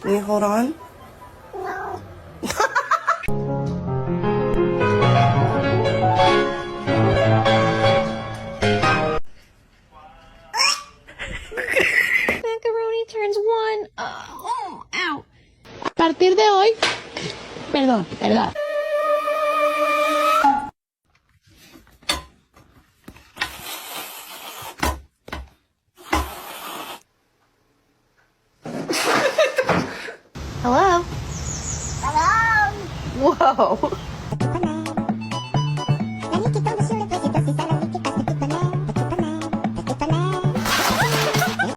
Can you hold on? Macaroni turns one. Ow. A partir de hoy, perdón. Hello? Whoa.